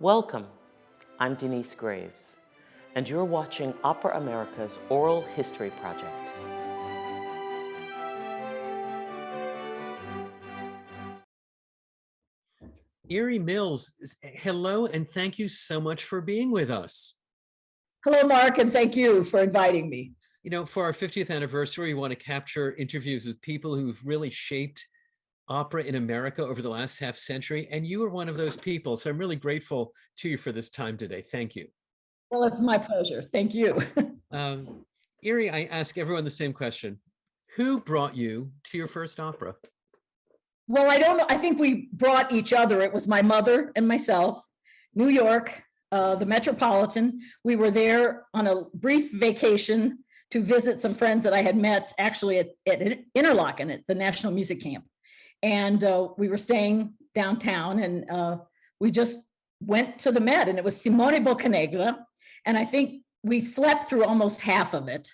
Welcome, I'm Denise Graves, and you're watching Opera America's Oral History Project. Erie Mills, hello, and thank you so much for being with us. Hello, Mark, and thank you for inviting me. You know, for our 50th anniversary, we want to capture interviews with people who've really shaped opera in America over the last half century, and you are one of those people. So I'm really grateful to you for this time today. Thank you. Well, it's my pleasure. Thank you. Erie, I ask everyone the same question. Who brought you to your first opera? Well, I don't know. I think we brought each other. It was my mother and myself, New York, the Metropolitan. We were there on a brief vacation to visit some friends that I had met actually at Interlochen at the National Music Camp. And we were staying downtown, and we just went to the Met, and it was Simone Boccanegra. And I think we slept through almost half of it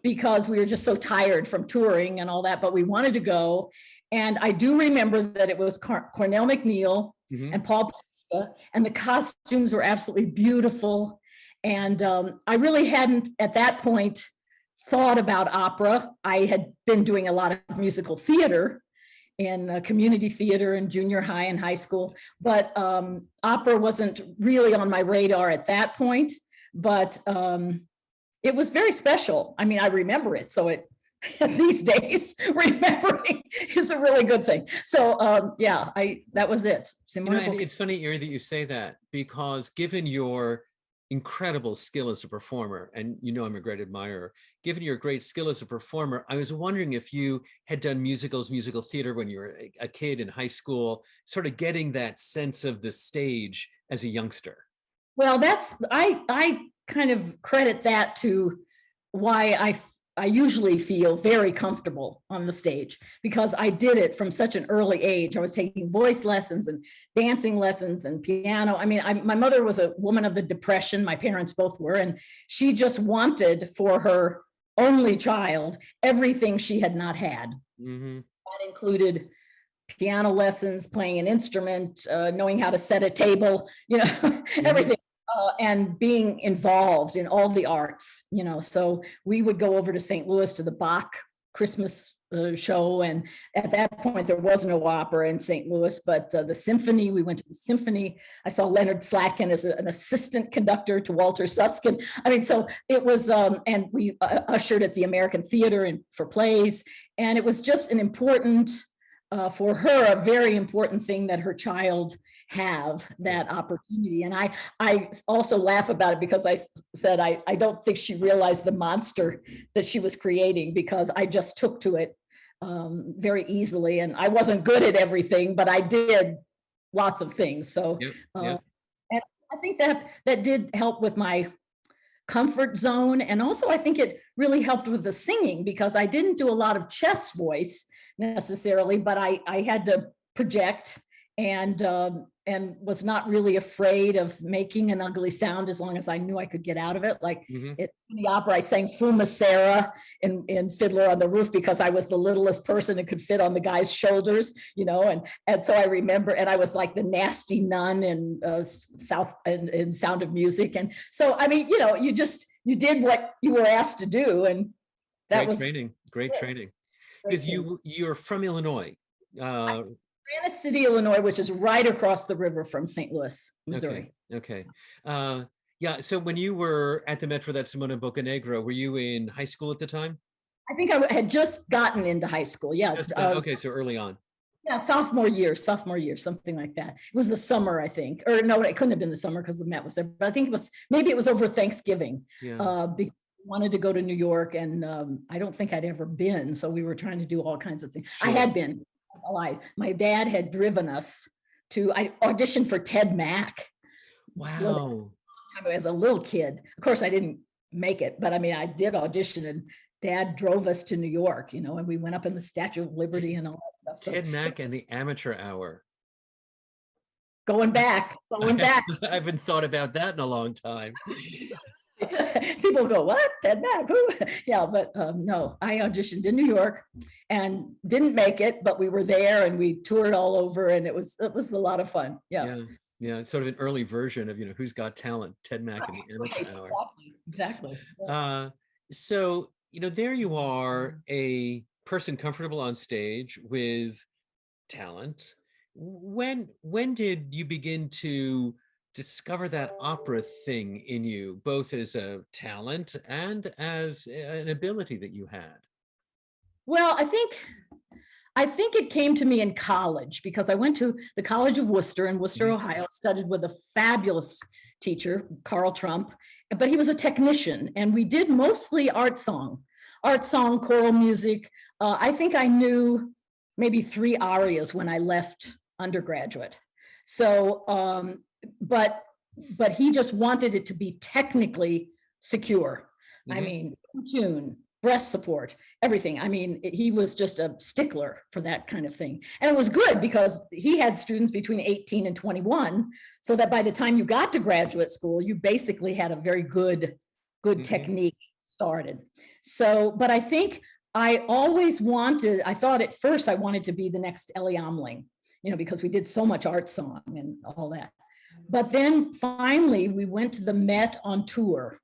because we were just so tired from touring and all that, but we wanted to go. And I do remember that it was Cornell McNeil and Paul Pasca, and the costumes were absolutely beautiful. And I really hadn't at that point thought about opera. I had been doing a lot of musical theater in community theater in junior high and high school, but opera wasn't really on my radar at that point, but it was very special. I mean, I remember it, so it these days remembering is a really good thing. So yeah, that was it. It's funny, Erie, that you say that, because given your incredible skill as a performer, and you know I'm a great admirer, given your great skill as a performer, I was wondering if you had done musicals, musical theater when you were a kid in high school, sort of getting that sense of the stage as a youngster. Well, I kind of credit that to why I usually feel very comfortable on the stage, because I did it from such an early age. I was taking voice lessons and dancing lessons and piano. I mean, my mother was a woman of the Depression. My parents both were, and she just wanted for her only child everything she had not had. That included piano lessons, playing an instrument, knowing how to set a table, everything. And being involved in all the arts, so we would go over to St. Louis to the Bach Christmas show. And at that point, there was no opera in St. Louis, but the symphony, we went to the symphony. I saw Leonard Slatkin as an assistant conductor to Walter Susskind. I mean, so it was, and we ushered at the American Theater and for plays. And it was just an important, for her, a very important thing that her child have that opportunity. And I also laugh about it because I said I don't think she realized the monster that she was creating, because I just took to it very easily. And I wasn't good at everything, but I did lots of things. So and I think that did help with my comfort zone. And also I think it really helped with the singing, because I didn't do a lot of chest voice necessarily, but I had to project and was not really afraid of making an ugly sound as long as I knew I could get out of it. Like in the opera, I sang Fuma Sarah in Fiddler on the Roof because I was the littlest person that could fit on the guy's shoulders, and so I remember, and I was like the nasty nun in in Sound of Music. And so, I mean, you did what you were asked to do, and that was great training. Because you're from Illinois. Granite City, Illinois, which is right across the river from St. Louis, Missouri. Okay. Yeah. So when you were at the Met for that Simone Boccanegra, were you in high school at the time? I think I had just gotten into high school. Yeah. Okay. So early on. Yeah, sophomore year, something like that. It was the summer, I think, or no, it couldn't have been the summer because the Met was there. But I think maybe it was over Thanksgiving. Yeah. Because wanted to go to New York, and I don't think I'd ever been, so we were trying to do all kinds of things. Sure. I had been. I lied. My dad had driven us I auditioned for Ted Mack. Wow. As a little kid. Of course, I didn't make it, but I mean, I did audition, and Dad drove us to New York, and we went up in the Statue of Liberty and all that stuff. So, Ted Mack and the Amateur Hour. Going back. I haven't thought about that in a long time. People go, what? Ted Mack? Who? Yeah, but no, I auditioned in New York and didn't make it, but we were there and we toured all over, and it was a lot of fun. Yeah. Yeah, it's sort of an early version of, Who's Got Talent, Ted Mack and the Right, Amateur Hour. exactly. So, there you are, a person comfortable on stage with talent. When did you begin to discover that opera thing in you, both as a talent and as an ability that you had? Well, I think it came to me in college because I went to the College of Worcester in Worcester, Ohio, studied with a fabulous teacher, Carl Trump, but he was a technician, and we did mostly art song, choral music. I think I knew maybe 3 arias when I left undergraduate. So, but he just wanted it to be technically secure. I mean, tune, breast support, everything. I mean, he was just a stickler for that kind of thing. And it was good because he had students between 18 and 21, so that by the time you got to graduate school, you basically had a very good technique started. So, but I think I thought at first I wanted to be the next Ellie Omling, because we did so much art song and all that. But then finally we went to the Met on tour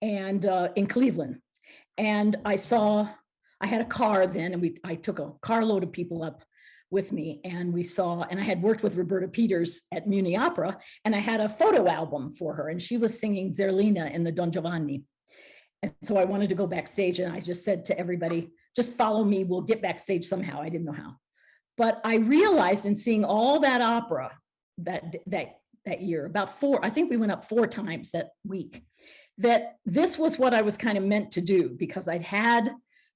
and in Cleveland. And I had a car then, and I took a carload of people up with me, and and I had worked with Roberta Peters at Muni Opera, and I had a photo album for her, and she was singing Zerlina in the Don Giovanni. And so I wanted to go backstage, and I just said to everybody, just follow me, we'll get backstage somehow. I didn't know how. But I realized in seeing all that opera that year, I think we went up 4 times that week, that this was what I was kind of meant to do, because I'd had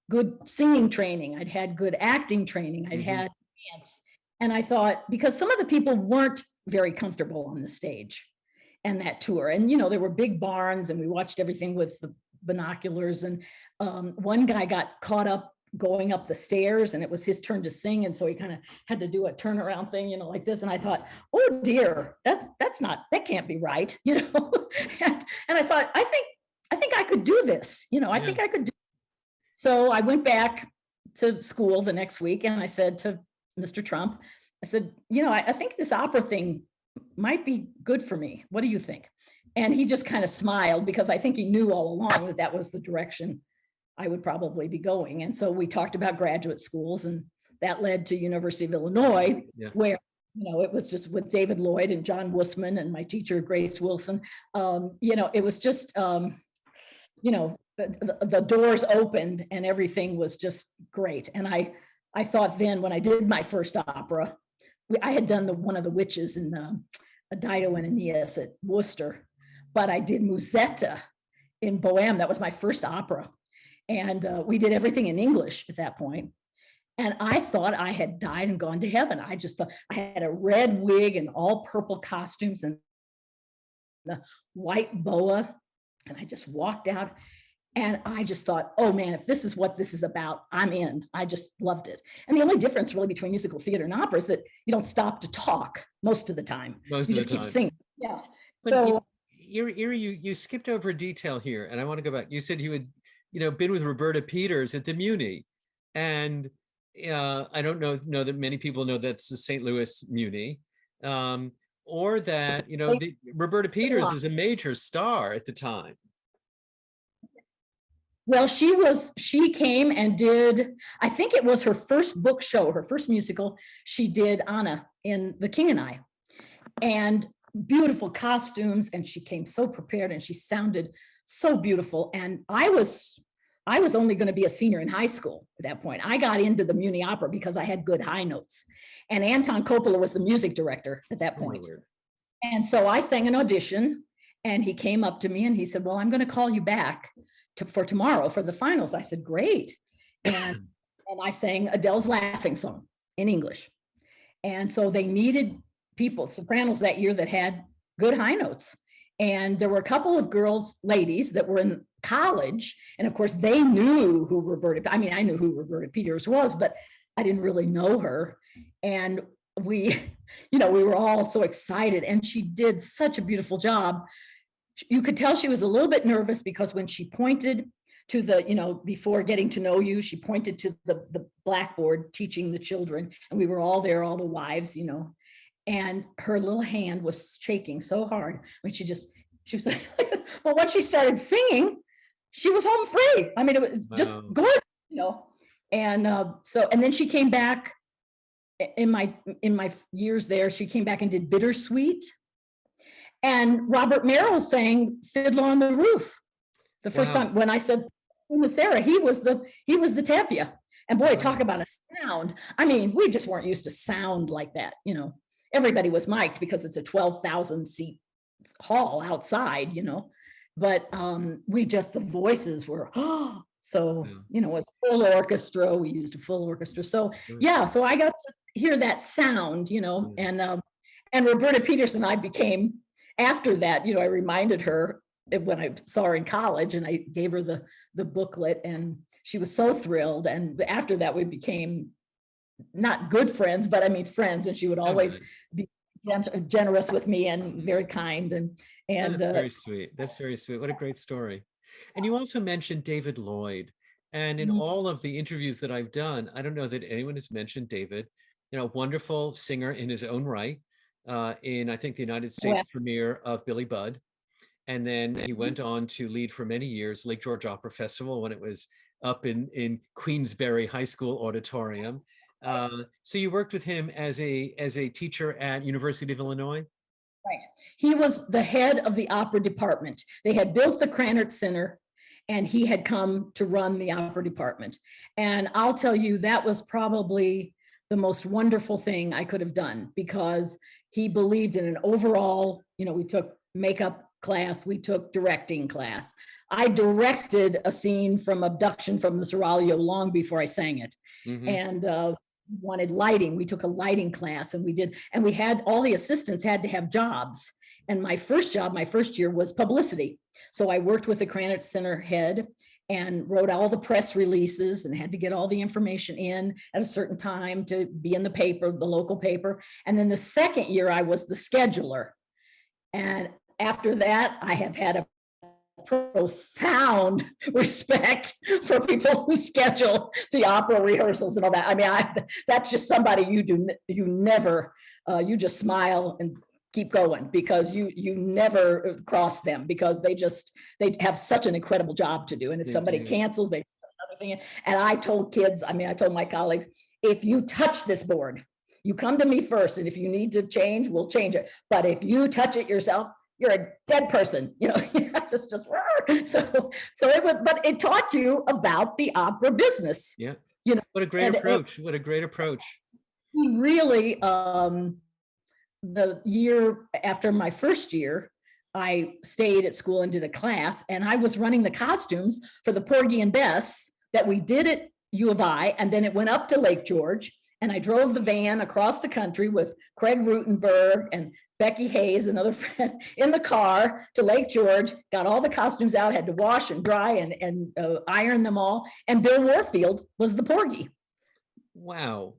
good singing training, I'd had good acting training, I'd had dance. And I thought, because some of the people weren't very comfortable on the stage and that tour, and there were big barns, and we watched everything with the binoculars, and one guy got caught up going up the stairs, and it was his turn to sing, and so he kind of had to do a turnaround thing, like this. And I thought, oh dear, that can't be right, and I thought, I think I could do this, I think I could do. So I went back to school the next week, and I said to Mr. Trump, I said, I think this opera thing might be good for me. What do you think? And he just kind of smiled, because I think he knew all along that was the direction I would probably be going. And so we talked about graduate schools, and that led to University of Illinois, where, it was just with David Lloyd and John Wussman and my teacher, Grace Wilson. It was just, the doors opened and everything was just great. And I thought then, when I did my first opera, I had done one of the witches in Dido and Aeneas at Worcester, but I did Musetta in Bohème. That was my first opera. And we did everything in English at that point. And I thought I had died and gone to heaven. I just thought I had a red wig and all purple costumes and the white boa. And I just walked out, and I just thought, oh man, if this is what this is about, I'm in. I just loved it. And the only difference really between musical theater and opera is that you don't stop to talk most of the time. You just keep singing. Yeah. But so Erie, you skipped over a detail here, and I want to go back. You said you had been with Roberta Peters at the Muni, and I don't know that many people know that's the St. Louis Muni, or that Roberta Peters is a major star at the time. Well, she came and did, I think it was her first book show, her first musical. She did Anna in The King and I, and beautiful costumes, and she came so prepared, and she sounded so beautiful. And I was only going to be a senior in high school at that point. I got into the Muni Opera because I had good high notes. And Anton Coppola was the music director at that point. And so I sang an audition, and he came up to me and he said, well, I'm going to call you back for tomorrow for the finals. I said, great. And I sang Adele's Laughing Song in English. And so they needed people, sopranos that year, that had good high notes. And there were a couple of ladies that were in college. And of course, they knew who I knew who Roberta Peters was, but I didn't really know her. And we were all so excited. And she did such a beautiful job. You could tell she was a little bit nervous, because when she pointed to the, before getting to know you, she pointed to the blackboard teaching the children. And we were all there, all the wives, And her little hand was shaking so hard when she was like this. Well, once she started singing, she was home free. I mean, it was just Wow. gorgeous, you know. And and then she came back in my years there. She came back and did Bittersweet. And Robert Merrill sang Fiddler on the Roof. The first Wow. time when I said Sarah, he was the Tevye. And boy, talk about a sound. I mean, we just weren't used to sound like that, you know. Everybody was mic'd because it's a 12,000 seat hall outside, you know. But the voices were, so, you know, it's full orchestra. We used a full orchestra. So yeah, so I got to hear that sound, you know, and Roberta Peters and I became, after that, you know, I reminded her when I saw her in college, and I gave her the booklet, and she was so thrilled. And after that, we became not good friends, but I mean friends, and she would always be generous with me and very kind. And That's very sweet. That's very sweet. What a great story. And you also mentioned David Lloyd. And in all of the interviews that I've done, I don't know that anyone has mentioned David, you know, wonderful singer in his own right, in, I think, the United States premiere of Billy Budd. And then he went on to lead for many years Lake George Opera Festival when it was up in Queensbury High School auditorium. So you worked with him as a teacher at University of Illinois? Right. He was the head of the opera department. They had built the Krannert Center, and he had come to run the opera department. And I'll tell you, that was probably the most wonderful thing I could have done, because he believed in an overall, you know, we took makeup class, we took directing class. I directed a scene from Abduction from the Seraglio long before I sang it. And wanted lighting. We took a lighting class, and we had all the assistants had to have jobs. And my first job, my first year, was publicity. So I worked with the Krannert Center head and wrote all the press releases and had to get all the information in at a certain time to be in the paper, the local paper. And then the second year I was the scheduler. And after that, I have had a profound respect for people who schedule the opera rehearsals and all that. I mean, that's just somebody you never, you just smile and keep going, because you never cross them, because they have such an incredible job to do. And if somebody cancels, they do another thing. And I told kids, I mean, I told my colleagues, if you touch this board, you come to me first, and if you need to change, we'll change it. But if you touch it yourself, you're a dead person, you know. It's just so it would, but it taught you about the opera business. Yeah, you know. What a great approach! What a great approach! He really, the year after my first year, I stayed at school and did a class, and I was running the costumes for the Porgy and Bess that we did at U of I, and then it went up to Lake George, and I drove the van across the country with Craig Rutenberg and Becky Hayes, another friend, in the car to Lake George, got all the costumes out, had to wash and dry and iron them all. And Bill Warfield was the Porgy. Wow.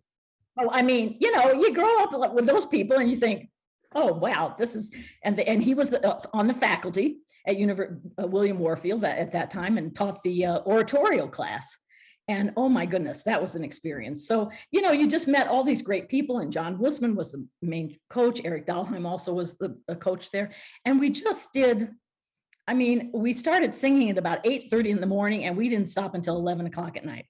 Oh, I mean, you know, you grow up with those people and you think, oh, wow, this is, and he was on the faculty at William Warfield at that time, and taught the oratorio class. And oh my goodness, that was an experience. So, you know, you just met all these great people, and John Wussman was the main coach. Eric Dahlheim also was the coach there. And we just did, I mean, we started singing at about 8:30 in the morning, and we didn't stop until 11 o'clock at night.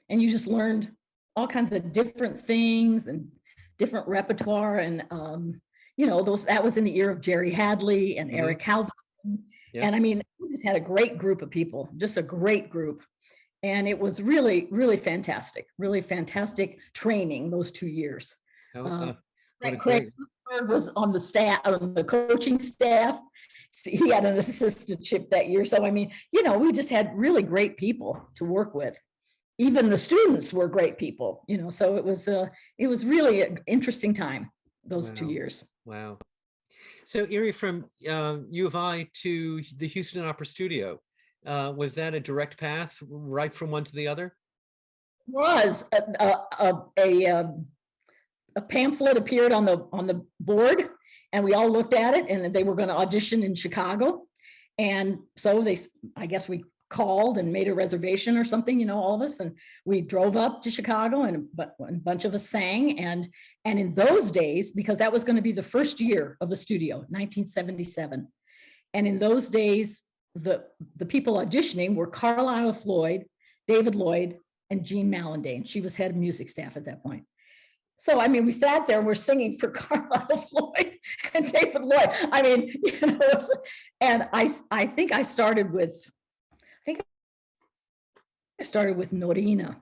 And you just learned all kinds of different things and different repertoire. And, you know, that was in the ear of Jerry Hadley and Eric Halverson. Yeah. And I mean, we just had a great group of people, just a great group. And it was really, really fantastic training those 2 years. Craig was on the staff, on the coaching staff. He had an assistantship that year. So, I mean, you know, we just had really great people to work with. Even the students were great people, you know, so it was really an interesting time, those 2 years. Wow. So Erie, from U of I to the Houston Opera Studio, was that a direct path right from one to the other? Was a pamphlet appeared on the board, and we all looked at it, and they were going to audition in Chicago. And so I guess we called and made a reservation or something, all of us, and we drove up to Chicago, and a bunch of us sang. And in those days, because that was going to be the first year of the studio, 1977, and in those days, the people auditioning were Carlisle Lloyd, David Lloyd, and Jean Mallandane. She was head of music staff at that point. So, we sat there and we're singing for Carlisle Floyd and David Lloyd. And I think I started with Norina,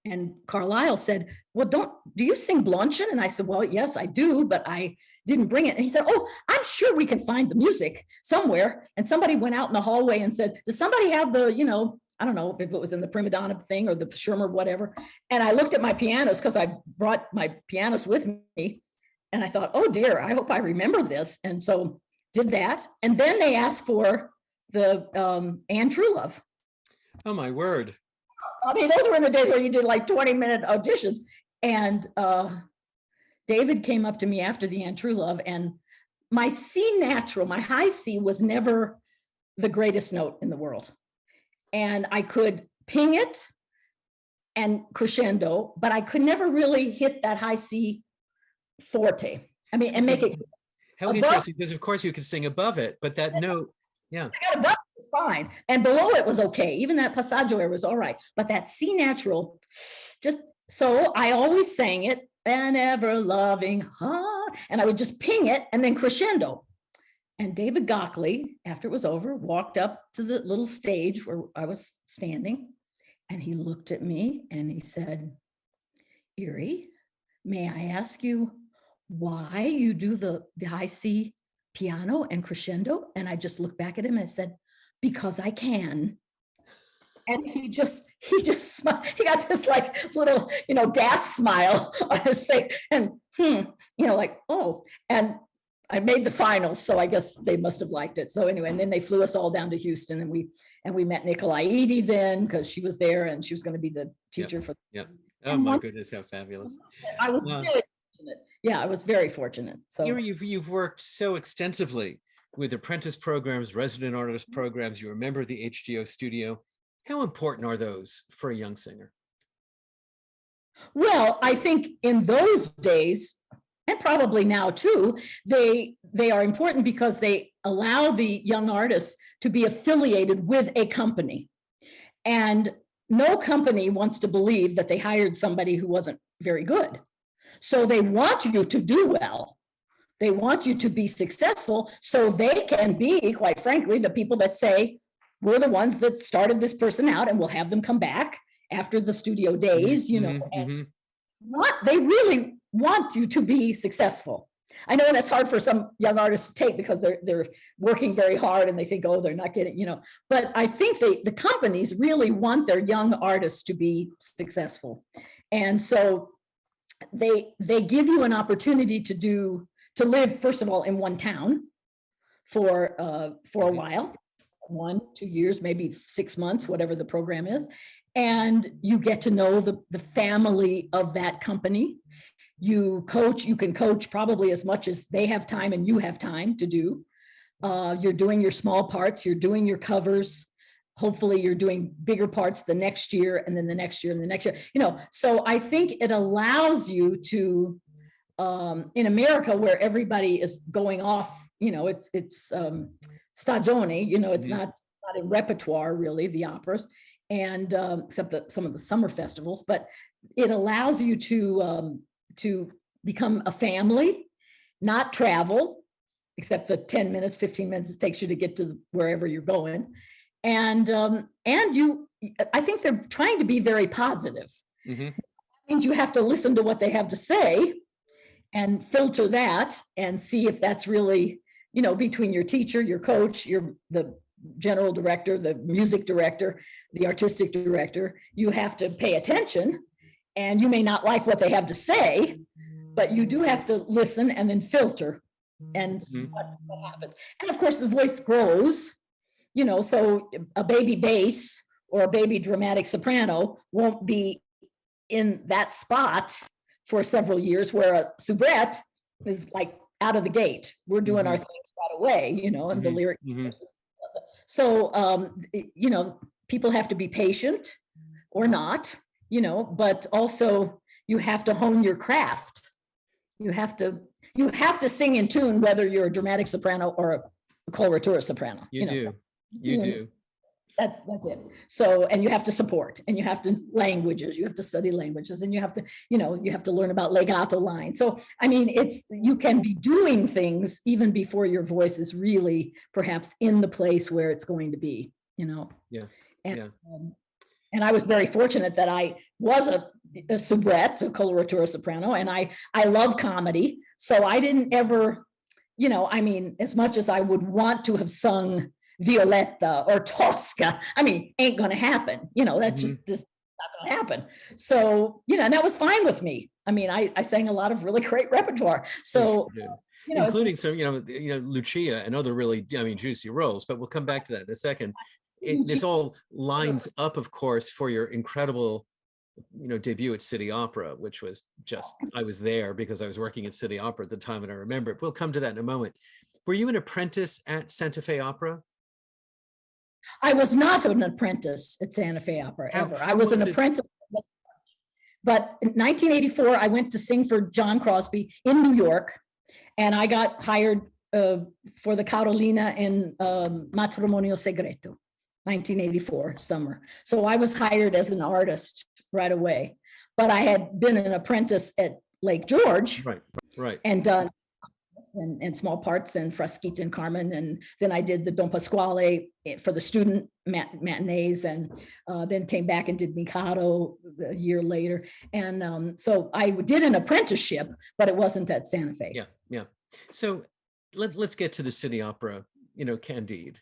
and Carlisle said, well, do you sing Blanchen? And I said, well, yes, I do, but I didn't bring it. And he said, oh, I'm sure we can find the music somewhere. And somebody went out in the hallway and said, does somebody have the, I don't know if it was in the prima donna thing or the Shermer, whatever. And I looked at my pianos because I brought my pianos with me. And I thought, oh dear, I hope I remember this. And so did that. And then they asked for the Anne Truelove. Oh my word. Those were in the days where you did like 20-minute auditions. And David came up to me after the Anne Truelove, and my C natural, my high C, was never the greatest note in the world. And I could ping it and crescendo, but I could never really hit that high C forte. And make it. How above. Interesting, because of course you could sing above it, but that note, yeah. I got above it was fine. And below it was okay. Even that passaggio air was all right. But that C natural, so I always sang it, an ever loving heart, and I would just ping it and then crescendo. And David Gockley, after it was over, walked up to the little stage where I was standing, and he looked at me and he said, Erie, may I ask you why you do the high C piano and crescendo? And I just looked back at him and I said, because I can. And he just smiled. He got this like little, gas smile on his face, and like, oh, and I made the finals, so I guess they must have liked it. So anyway, and then they flew us all down to Houston, and we met Nicolai Eady then, because she was there and she was going to be the teacher for. Yeah. Oh my goodness, how fabulous! I was very fortunate. Yeah, I was very fortunate. So you've worked so extensively with apprentice programs, resident artist programs. You're a member of the HGO studio. How important are those for a young singer? Well, I think in those days, and probably now too, they are important because they allow the young artists to be affiliated with a company. And no company wants to believe that they hired somebody who wasn't very good. So they want you to do well. They want you to be successful so they can be, quite frankly, the people that say, we're the ones that started this person out, and we'll have them come back after the studio days, and they really want you to be successful. I know that's hard for some young artists to take because they're working very hard and they think, oh, they're not getting, but I think the companies really want their young artists to be successful. And so they give you an opportunity to live, first of all, in one town for a while, 1-2 years, maybe 6 months, whatever the program is. And you get to know the family of that company. You can coach probably as much as they have time and you have time to do. You're doing your small parts, you're doing your covers. Hopefully you're doing bigger parts the next year, and then the next year and the next year. So I think it allows you to, in America, where everybody is going off, it's stagione, it's not in repertoire really, the operas, and except some of the summer festivals, but it allows you to become a family, not travel, except the 10 minutes, 15 minutes it takes you to get to wherever you're going. And I think they're trying to be very positive. Mm-hmm. That means you have to listen to what they have to say and filter that and see if that's really, between your teacher, your coach, the general director, the music director, the artistic director, you have to pay attention. And you may not like what they have to say, but you do have to listen and then filter and see what happens. And of course, the voice grows, so a baby bass or a baby dramatic soprano won't be in that spot for several years, where a soubrette is like out of the gate. We're doing our things right away, and the lyric. So, people have to be patient or not, but also you have to hone your craft. You have to sing in tune, whether you're a dramatic soprano or a coloratura soprano. You do. That's it. So, and you have to support, and you have to you have to study languages, and you have to learn about legato lines. So, I mean, you can be doing things even before your voice is really perhaps in the place where it's going to be, Yeah. And I was very fortunate that I was a soubrette, a coloratura soprano, and I love comedy. So I didn't ever, as much as I would want to have sung Violetta or Tosca, I mean, ain't gonna happen. That's just not gonna happen. So, and that was fine with me. I mean, I sang a lot of really great repertoire. So, including some, Lucia and other really, juicy roles, but we'll come back to that in a second. This all lines up, of course, for your incredible, debut at City Opera, which was I was there because I was working at City Opera at the time, and I remember it. We'll come to that in a moment. Were you an apprentice at Santa Fe Opera? I was not an apprentice at Santa Fe Opera ever. I was an apprentice. But in 1984, I went to sing for John Crosby in New York, and I got hired for the Carolina in Matrimonio Segreto, 1984 summer. So I was hired as an artist right away. But I had been an apprentice at Lake George, right, and done and small parts and Frasquita and Carmen, and then I did the Don Pasquale for the student matinees, and then came back and did Mikado a year later. And so I did an apprenticeship, but it wasn't at Santa Fe. Yeah. So let's get to the City Opera, Candide.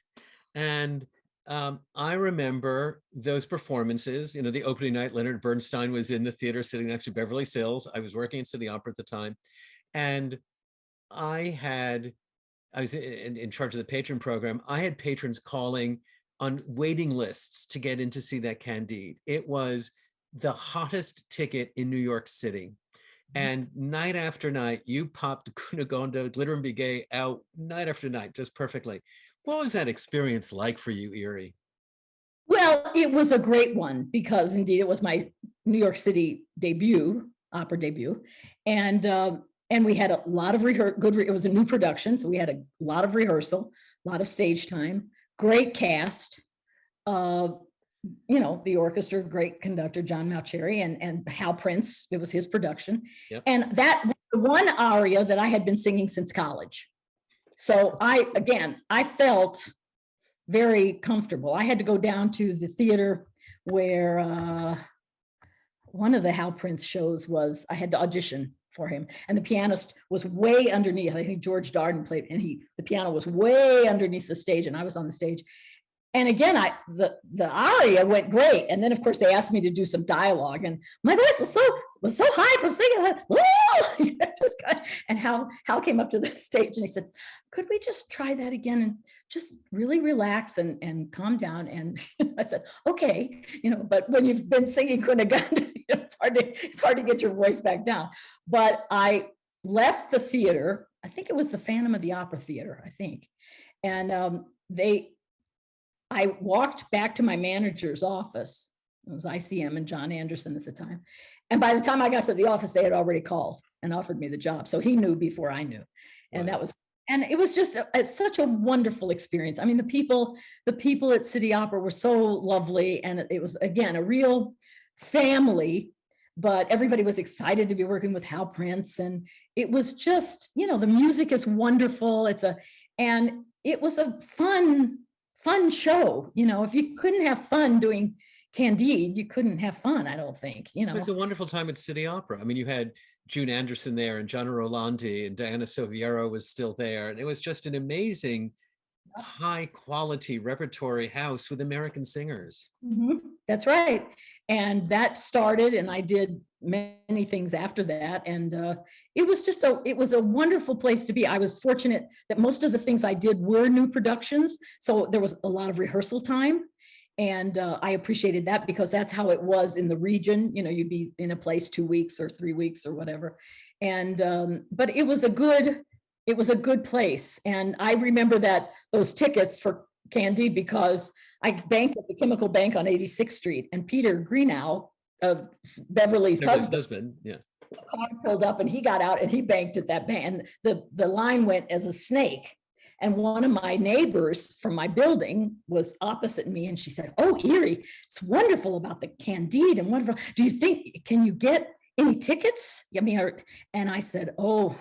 And I remember those performances, the opening night. Leonard Bernstein was in the theater sitting next to Beverly Sills. I was working at City Opera at the time, and I was in charge of the patron program. I had patrons calling on waiting lists to get in to see that Candide. It was the hottest ticket in New York City. And night after night, you popped Cunegonde, Glitter and Be Gay out night after night, just perfectly. What was that experience like for you, Erie? Well, it was a great one, because indeed it was my New York City opera debut. And we had a lot of it was a new production, so we had a lot of rehearsal, a lot of stage time, great cast, the orchestra, great conductor, John Malcheri, and Hal Prince, it was his production. Yep. And that one aria that I had been singing since college. So I felt very comfortable. I had to go down to the theater where one of the Hal Prince shows was, I had to audition for him, and the pianist was way underneath. I think George Darden played, and the piano was way underneath the stage, and I was on the stage. And again, the aria went great, and then of course they asked me to do some dialogue, and my voice was so high from singing that. And Hal came up to the stage and he said, "Could we just try that again and just really relax and calm down?" And I said, "Okay, but when you've been singing Cunegonde, it's hard to get your voice back down." But I left the theater. I think it was the Phantom of the Opera Theater, I think, and I walked back to my manager's office. It was ICM and John Anderson at the time. And by the time I got to the office, they had already called and offered me the job. So he knew before I knew. And it was just such a wonderful experience. I mean, the people at City Opera were so lovely. And it was, again, a real family, but everybody was excited to be working with Hal Prince. And it was just, the music is wonderful. And it was a fun show. If you couldn't have fun doing Candide, you couldn't have fun, I don't think. It was a wonderful time at City Opera. I mean, you had June Anderson there, and Gianna Rolandi, and Diana Soviero was still there, and it was just an amazing, high quality repertory house with American singers. Mm-hmm. That's right. And that started, and I did many things after that. And it was a wonderful place to be. I was fortunate that most of the things I did were new productions. So there was a lot of rehearsal time. And I appreciated that, because that's how it was in the region. You'd be in a place 2 weeks or 3 weeks or whatever. And but it was a good place. And I remember that those tickets for Candide because I banked at the Chemical Bank on 86th Street, and Peter Greenow of Beverly's husband, yeah. the car pulled up and he got out and he banked at that bank. And the line went as a snake. And one of my neighbors from my building was opposite me, and she said, "Oh, Erie, it's wonderful about the Candide and wonderful. Do you think, can you get any tickets?" I mean, and I said, "Oh,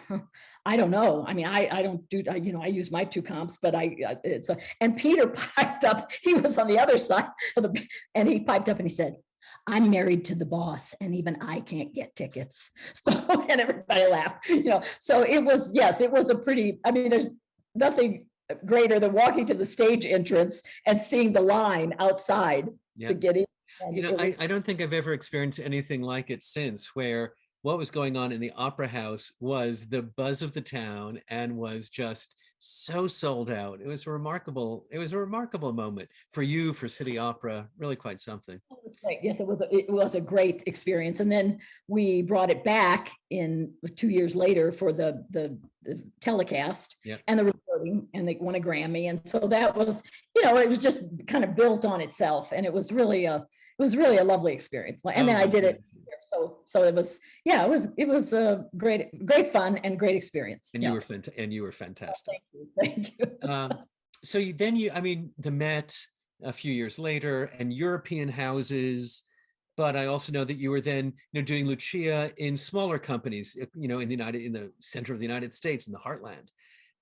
I don't know. I mean, I don't do, I use my two comps, but and Peter piped up, he was on the other side of and he piped up and he said, "I'm married to the boss and even I can't get tickets." So, and everybody laughed, so it was, yes, it was a pretty, I mean, there's nothing greater than walking to the stage entrance and seeing the line outside to get in. I don't think I've ever experienced anything like it since, where what was going on in the opera house was the buzz of the town and was just so sold out. It was remarkable. It was a remarkable moment for you, for City Opera, really quite something. Right. Yes, it was a great experience. And then we brought it back in 2 years later for the telecast and the recording, and they won a Grammy. And so that was, it was just kind of built on itself. And it was really a lovely experience. And then I did it. So it was, it was a great fun and great experience. And you were fantastic. Thank you. So the Met a few years later and European houses, but I also know that you were then, doing Lucia in smaller companies, in the center of the United States, in the heartland.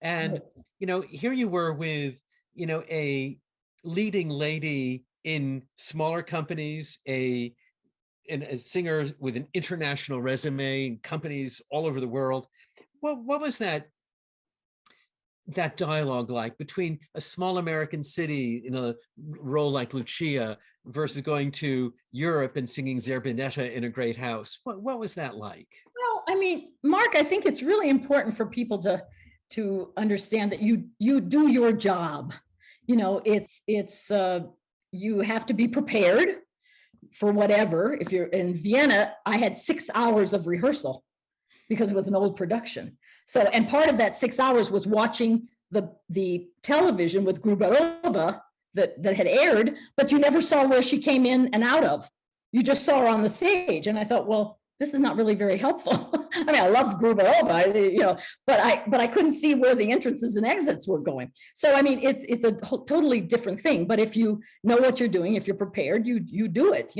And, here you were with, a leading lady in smaller companies, a singer with an international resume in companies all over the world. What was that dialogue like between a small American city in a role like Lucia versus going to Europe and singing Zerbinetta in a great house? What was that like? Well, I mean, Mark, I think it's really important for people to understand that you do your job. It's you have to be prepared for whatever. If you're in Vienna, I had 6 hours of rehearsal because it was an old production. So, and part of that 6 hours was watching the television with Gruberova that had aired, but you never saw where she came in and out of. You just saw her on the stage. And I thought, well, this is not really very helpful. I mean, I love Gruberova, but I couldn't see where the entrances and exits were going. So, I mean, it's a totally different thing. But if you know what you're doing, if you're prepared, you do it,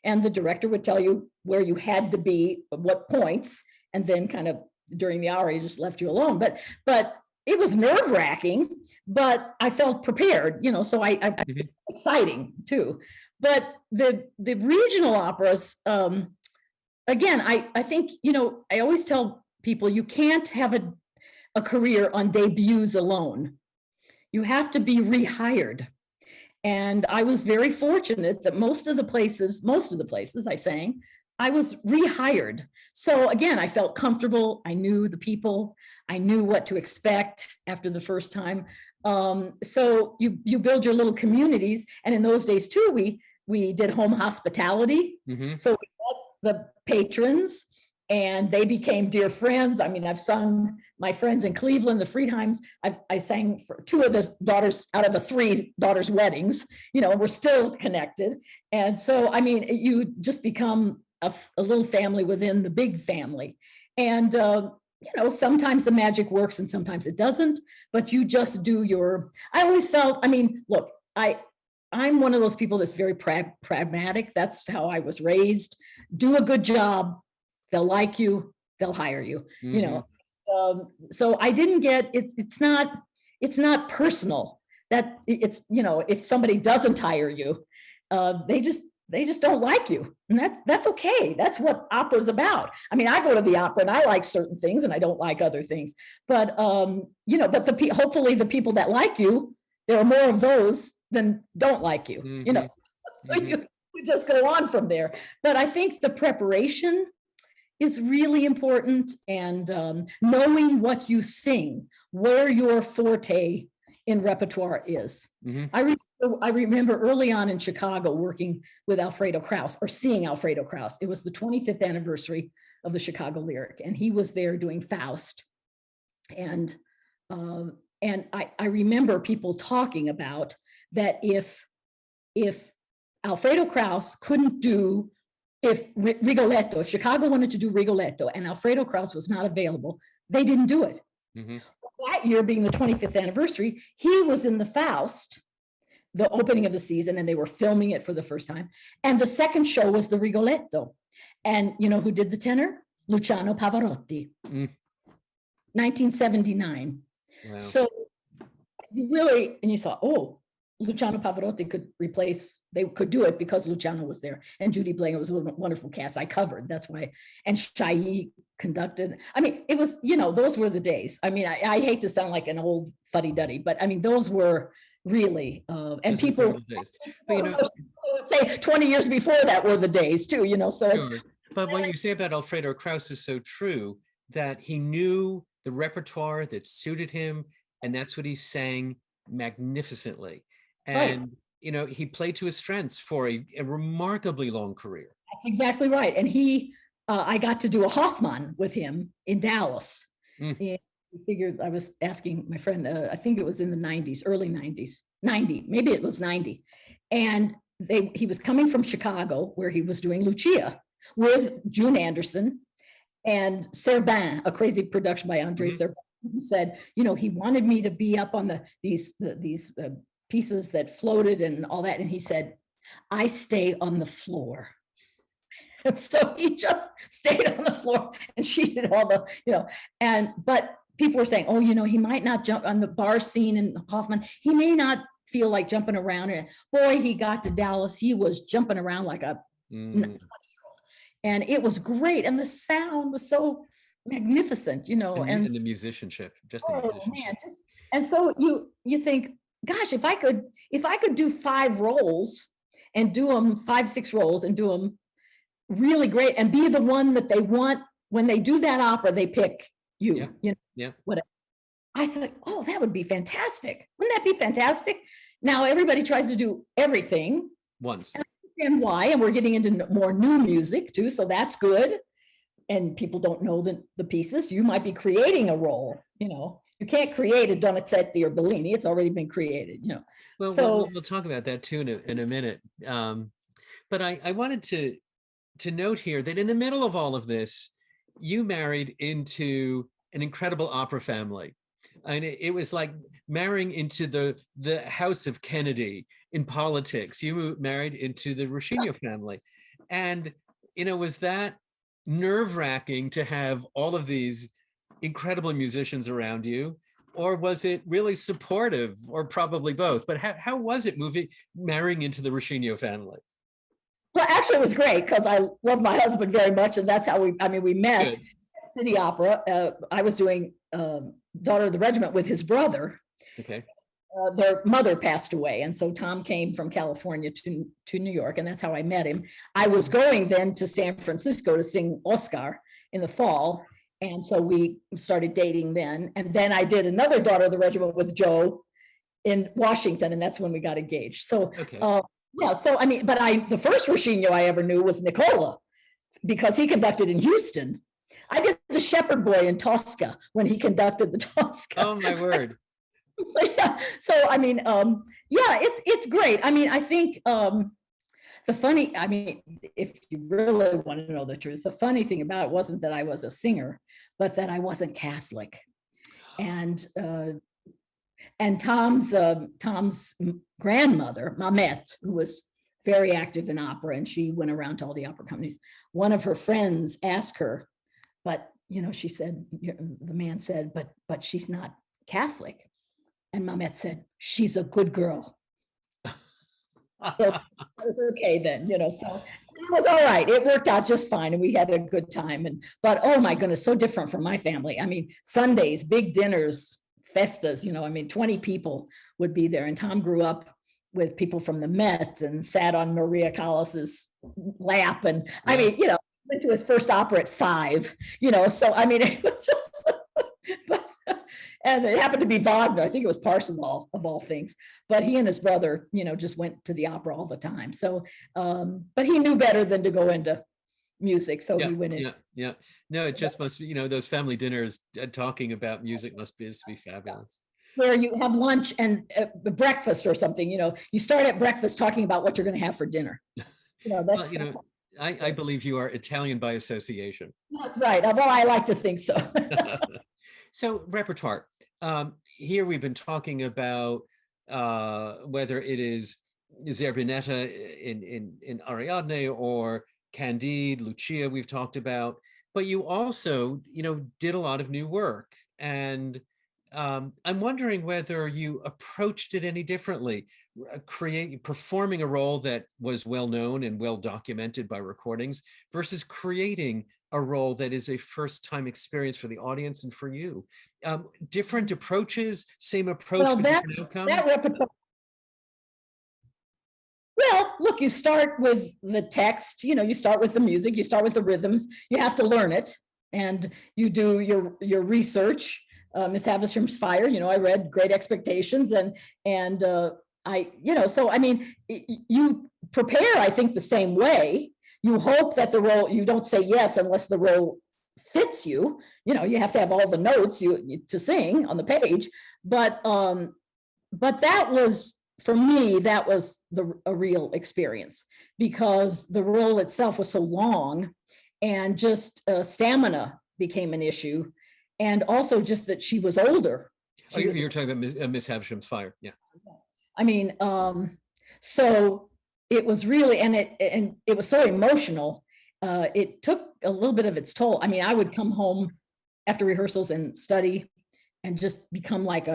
and the director would tell you where you had to be, at what points, and then kind of during the hour, he just left you alone. But it was nerve wracking, but I felt prepared, so it's exciting too. But the regional operas, again, I think, I always tell people you can't have a career on debuts alone. You have to be rehired. And I was very fortunate that most of the places I sang, I was rehired. So again, I felt comfortable. I knew the people. I knew what to expect after the first time. So you build your little communities. And in those days too, we did home hospitality. So we met the patrons and they became dear friends. I mean, I've sung my friends in Cleveland, the Friedheims. I sang for 2 of the daughters out of the 3 daughters' weddings, we're still connected. And so, I mean, you just become a little family within the big family. And, sometimes the magic works and sometimes it doesn't, but you just do I always felt, I mean, look, I'm one of those people that's very pragmatic. That's how I was raised. Do a good job. They'll like you. They'll hire you, so I didn't get it. It's not personal that it's, if somebody doesn't hire you, they just don't like you. And that's okay. That's what opera's about. I mean, I go to the opera and I like certain things and I don't like other things, but, but hopefully the people that like you, there are more of those than don't like you, so you just go on from there. But I think the preparation is really important, and knowing what you sing, where your forte in repertoire is. I remember early on in Chicago working with Alfredo Kraus, or seeing Alfredo Kraus. It was the 25th anniversary of the Chicago Lyric, and he was there doing Faust. And I remember people talking about that if Alfredo Kraus couldn't do, if Rigoletto, if Chicago wanted to do Rigoletto and Alfredo Kraus was not available, they didn't do it. Mm-hmm. That year being the 25th anniversary, he was in the Faust, the opening of the season, and they were filming it for the first time. And the second show was the Rigoletto. And you know who did the tenor? Luciano Pavarotti, 1979. Wow. So you really, and you saw, oh, Luciano Pavarotti could replace, they could do it because Luciano was there. And Judy Bling, was a wonderful cast. I covered, that's why. And Shai conducted. I mean, it was, you know, those were the days. I mean, I hate to sound like an old fuddy-duddy, but I mean, those were really, and Those people were the days. But, you know, would say 20 years before that were the days too, you know, so it's, sure. But what you say about Alfredo Kraus is so true, that he knew the repertoire that suited him, and that's what he sang magnificently. And, right. you know, he played to his strengths for a remarkably long career. That's exactly right. And he, I got to do a Hoffman with him in Dallas. And we figured, I was asking my friend, I think it was in the 90s, early 90s, 90, maybe it was 90. And he was coming from Chicago, where he was doing Lucia with June Anderson and Serban, a crazy production by Andre Serban. He said, you know, he wanted me to be up on these pieces that floated and all that. And he said, I stay on the floor. And so he just stayed on the floor and she did all the, you know, but people were saying, oh, you know, he might not jump on the bar scene in Hoffman. He may not feel like jumping around. And boy, he got to Dallas. He was jumping around like a 20-year-old. And it was great. And the sound was so magnificent, you know. And the musicianship, just the musicianship. Man, and so you think, gosh, if I could do 5 roles and do them 5-6 roles and do them really great and be the one that they want when they do that opera, they pick you, you know, whatever. I thought, oh, that would be fantastic. Wouldn't that be fantastic? Now everybody tries to do everything once. And why? And we're getting into more new music too, so that's good. And people don't know the pieces. You might be creating a role, you know. You can't create a Donizetti or Bellini. It's already been created, you know. Well, so we'll talk about that too in a minute. But I wanted to note here that in the middle of all of this, you married into an incredible opera family. And it was like marrying into the house of Kennedy in politics. You married into the Rossini family. And, you know, was that nerve-wracking to have all of these incredible musicians around you, or was it really supportive, or probably both? But how was it marrying into the Rossini family? Well, actually, it was great because I love my husband very much, and that's how we met at City Opera. I was doing Daughter of the Regiment with his brother. Okay. Their mother passed away, and so Tom came from California to New York, and that's how I met him. I was going then to San Francisco to sing Oscar in the fall, and so we started dating then. And then I did another Daughter of the Regiment with Joe in Washington, and that's when we got engaged. So, yeah. So I mean, but the first Rossini I ever knew was Nicola, because he conducted in Houston. I did the Shepherd Boy in Tosca when he conducted the Tosca. Oh my word. So yeah, so I mean, yeah, it's great. I mean, I think if you really want to know the truth, the funny thing about it wasn't that I was a singer, but that I wasn't Catholic. And Tom's grandmother, Mamet, who was very active in opera, and she went around to all the opera companies. One of her friends asked her, but you know, she said, the man said, but she's not Catholic. And Mamet said, she's a good girl. So it was okay then, you know, so it was all right. It worked out just fine, and we had a good time. But oh my goodness, so different from my family. I mean, Sundays, big dinners, festas, you know, I mean, 20 people would be there. And Tom grew up with people from the Met and sat on Maria Callas's lap. And I mean, you know, went to his first opera at 5, you know, so I mean, it was just, and it happened to be Wagner. I think it was Parsifal of all things, but he and his brother, you know, just went to the opera all the time. So, but he knew better than to go into music. So he went in. No, it just must be, you know, those family dinners talking about music must be fabulous. where you have lunch and breakfast or something, you start at breakfast talking about what you're going to have for dinner. Well, I believe you are Italian by association. That's right. Well, I like to think so. So repertoire. Here we've been talking about whether it is Zerbinetta in Ariadne or Candide, Lucia we've talked about, but you also, did a lot of new work. And I'm wondering whether you approached it any differently, performing a role that was well known and well documented by recordings versus creating a role that is a first time experience for the audience and for you. Different approaches, same approach, Well, but different outcome? that repertoire. Well, look, you start with the text, you start with the music, you start with the rhythms, you have to learn it, and you do your research. Miss Havisham's Fire, I read Great Expectations, and so I mean, you prepare, I think, the same way. You hope that the role, you don't say yes unless the role fits you. You have to have all the notes to sing on the page, but that was, for me, that was a real experience, because the role itself was so long, and just stamina became an issue, and also just that she was older. You're talking about Miss Havisham's Fire, yeah. I mean, so it was really, and it was so emotional. It took a little bit of its toll. I mean, I would come home after rehearsals and study and just become like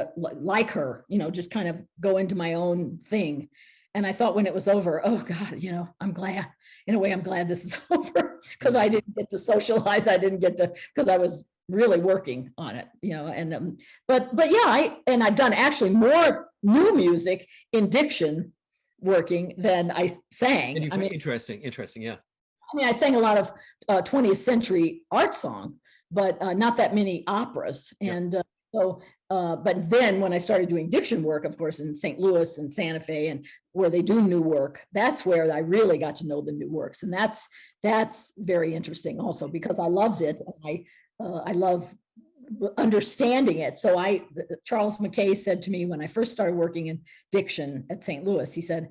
her, just kind of go into my own thing. And I thought when it was over, oh God, I'm glad, in a way, I'm glad this is over, because I didn't get to socialize. I didn't get to, because I was really working on it, and but yeah, I've done actually more new music in diction working than I sang. I mean, interesting, yeah. I mean, I sang a lot of 20th century art song, but not that many operas. Yeah. And but then when I started doing diction work, of course, in St. Louis and Santa Fe, and where they do new work, that's where I really got to know the new works. And that's very interesting also, because I loved it. And I love understanding it. So Charles McKay said to me when I first started working in diction at St. Louis, he said,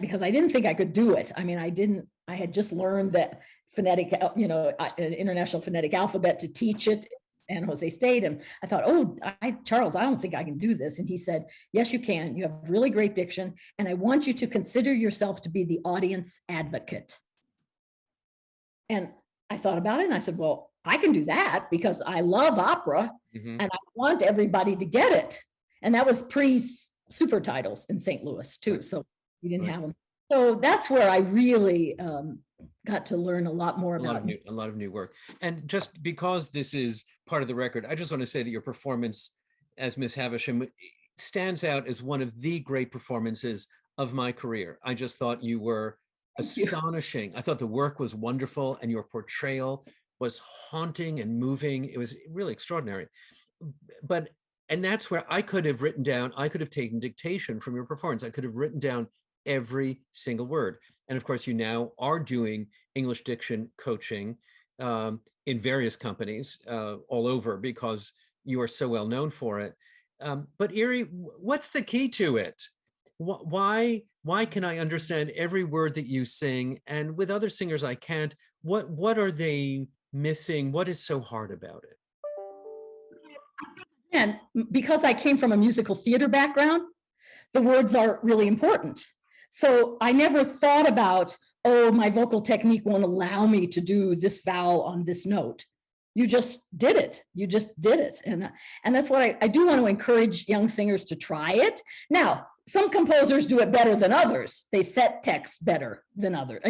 because I didn't think I could do it. I mean, I had just learned that phonetic, international phonetic alphabet to teach it at San Jose State. And I thought, Charles, I don't think I can do this. And he said, yes, you can. You have really great diction. And I want you to consider yourself to be the audience advocate. And I thought about it and I said, well, I can do that because I love opera, and I want everybody to get it. And that was pre-super titles in St. Louis too. Right. So we didn't have them. So that's where I really got to learn a lot more about a lot of new work. And just because this is part of the record, I just want to say that your performance as Miss Havisham stands out as one of the great performances of my career. I just thought you were astonishing. I thought the work was wonderful, and your portrayal was haunting and moving. It was really extraordinary. And that's where I could have taken dictation from your performance. I could have written down every single word. And of course, you now are doing English diction coaching in various companies all over, because you are so well known for it. But Erie, what's the key to it? Why can I understand every word that you sing, and with other singers I can't? What are they missing? What is so hard about it? And because I came from a musical theater background, the words are really important. So I never thought about, my vocal technique won't allow me to do this vowel on this note. You just did it. And that's what I do want to encourage young singers to try it. Now, some composers do it better than others. They set text better than others,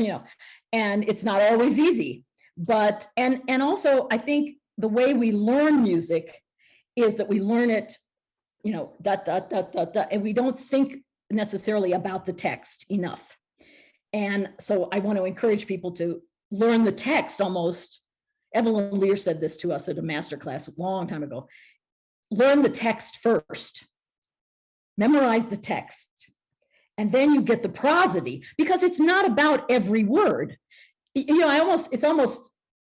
and it's not always easy. But, and also I think the way we learn music is that we learn it, dot, dot, dot, dot, dot, and we don't think necessarily about the text enough. And so I want to encourage people to learn the text almost. Evelyn Lear said this to us at a master class a long time ago. Learn the text first. Memorize the text. And then you get the prosody, because it's not about every word. It's almost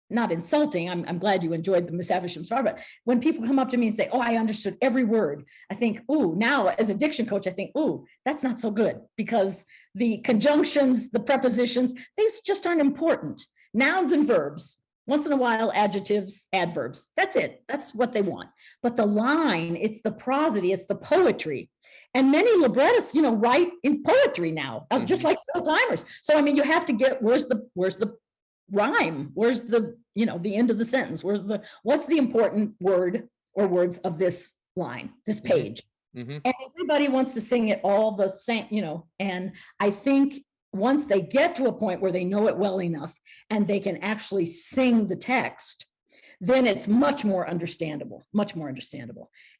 not insulting. I'm glad you enjoyed the Miss Havisham Star, but when people come up to me and say, oh, I understood every word, I think, oh, now as a diction coach, I think, oh, that's not so good, because the conjunctions, the prepositions, these just aren't important. Nouns and verbs, once in a while, adjectives, adverbs. That's it. That's what they want. But the line, it's the prosody, it's the poetry. And many librettists, write in poetry now, just like full timers. So, I mean, you have to get, where's the rhyme? Where's the end of the sentence? What's the important word or words of this line, this page? And everybody wants to sing it all the same, and I think once they get to a point where they know it well enough and they can actually sing the text, then it's much more understandable.